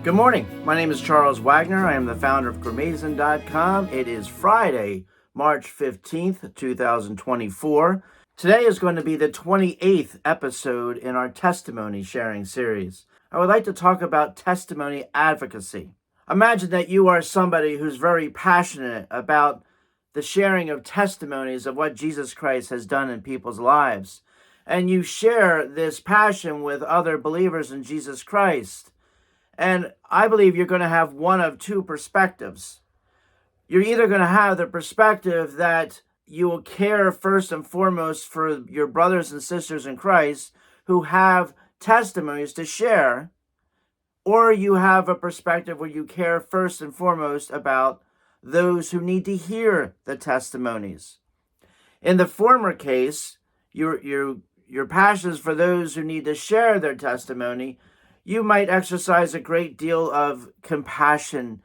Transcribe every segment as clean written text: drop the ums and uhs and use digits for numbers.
Good morning. My name is Charles Wagner. I am the founder of Gramazon.com. It is Friday, March 15th, 2024. Today is going to be the 28th episode in our testimony sharing series. I would like to talk about testimony advocacy. Imagine that you are somebody who's very passionate about the sharing of testimonies of what Jesus Christ has done in people's lives. And you share this passion with other believers in Jesus Christ. And I believe you're going to have one of two perspectives. You're either going to have the perspective that you will care first and foremost for your brothers and sisters in Christ who have testimonies to share, or you have a perspective where you care first and foremost about those who need to hear the testimonies. In the former case, your passion is for those who need to share their testimony. You might exercise a great deal of compassion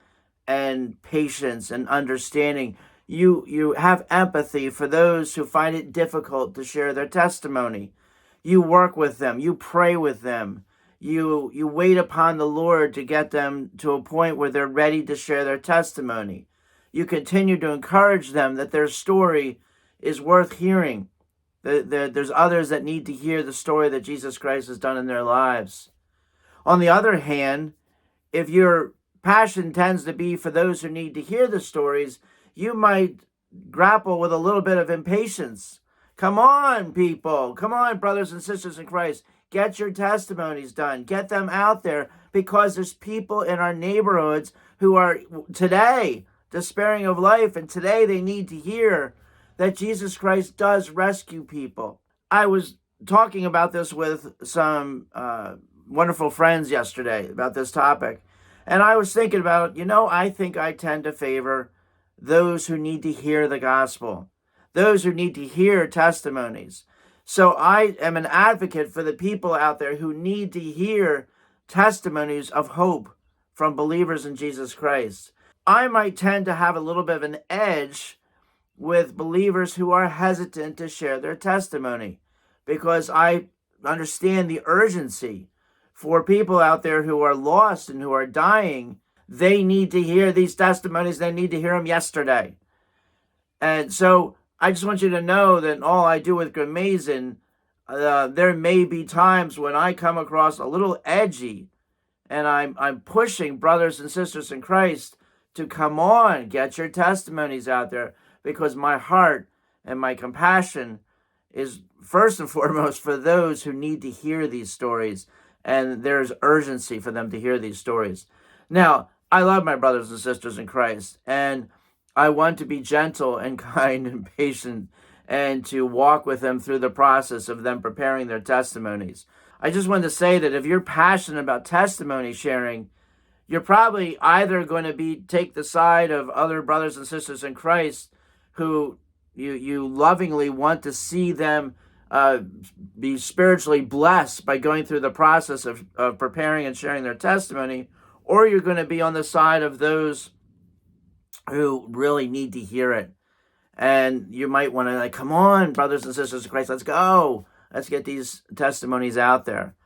and patience and understanding. You have empathy for those who find it difficult to share their testimony. You work with them. You pray with them. You wait upon the Lord to get them to a point where they're ready to share their testimony. You continue to encourage them that their story is worth hearing. There's others that need to hear the story that Jesus Christ has done in their lives. On the other hand, if your passion tends to be for those who need to hear the stories, you might grapple with a little bit of impatience. Come on, people. Come on, brothers and sisters in Christ. Get your testimonies done. Get them out there, because there's people in our neighborhoods who are today despairing of life, and today they need to hear that Jesus Christ does rescue people. I was talking about this with some wonderful friends yesterday about this topic. And I was thinking about, I think I tend to favor those who need to hear the gospel, those who need to hear testimonies. So I am an advocate for the people out there who need to hear testimonies of hope from believers in Jesus Christ. I might tend to have a little bit of an edge with believers who are hesitant to share their testimony, because I understand the urgency. For people out there who are lost and who are dying, they need to hear these testimonies. They need to hear them yesterday. And so I just want you to know that all I do with Gramazon, there may be times when I come across a little edgy, and I'm pushing brothers and sisters in Christ to come on, get your testimonies out there, because my heart and my compassion is first and foremost for those who need to hear these stories. And there's urgency for them to hear these stories. Now, I love my brothers and sisters in Christ, and I want to be gentle and kind and patient, and to walk with them through the process of them preparing their testimonies. I just want to say that if you're passionate about testimony sharing, you're probably either going to take the side of other brothers and sisters in Christ who you lovingly want to see them be spiritually blessed by going through the process of preparing and sharing their testimony, or you're going to be on the side of those who really need to hear it. And you might want to come on, brothers and sisters in Christ, let's go. Let's get these testimonies out there.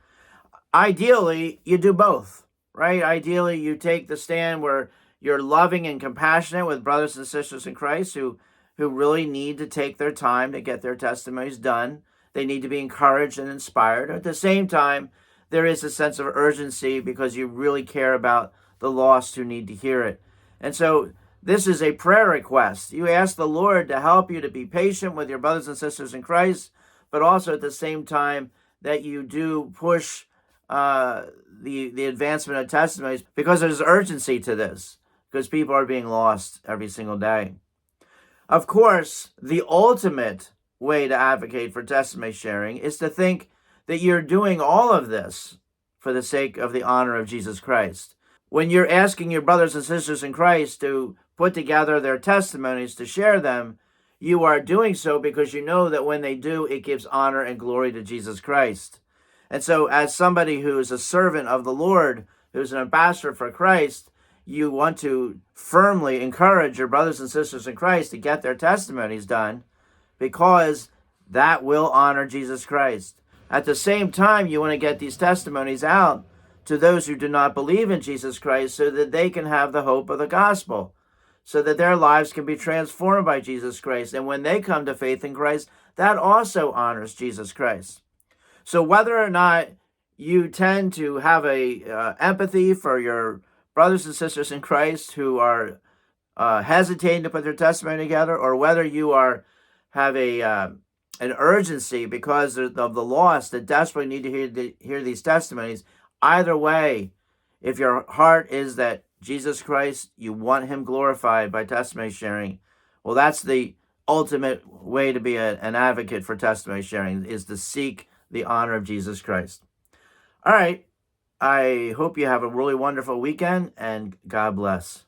Ideally, you do both, right? Ideally, you take the stand where you're loving and compassionate with brothers and sisters in Christ who really need to take their time to get their testimonies done. They need to be encouraged and inspired. At the same time, there is a sense of urgency because you really care about the lost who need to hear it. And so this is a prayer request. You ask the Lord to help you to be patient with your brothers and sisters in Christ, but also at the same time that you do push the advancement of testimonies, because there's urgency to this, because people are being lost every single day. Of course, the ultimate way to advocate for testimony sharing is to think that you're doing all of this for the sake of the honor of Jesus Christ. When you're asking your brothers and sisters in Christ to put together their testimonies to share them, you are doing so because you know that when they do, it gives honor and glory to Jesus Christ. And so as somebody who is a servant of the Lord, who's an ambassador for Christ, you want to firmly encourage your brothers and sisters in Christ to get their testimonies done, because that will honor Jesus Christ. At the same time, you want to get these testimonies out to those who do not believe in Jesus Christ so that they can have the hope of the gospel, so that their lives can be transformed by Jesus Christ. And when they come to faith in Christ, that also honors Jesus Christ. So whether or not you tend to have a empathy for your brothers and sisters in Christ who are hesitating to put their testimony together, or whether you have an urgency because of the lost that desperately need to hear these testimonies, either way, if your heart is that Jesus Christ, you want him glorified by testimony sharing, well, that's the ultimate way to be an advocate for testimony sharing, is to seek the honor of Jesus Christ. All right. I hope you have a really wonderful weekend, and God bless.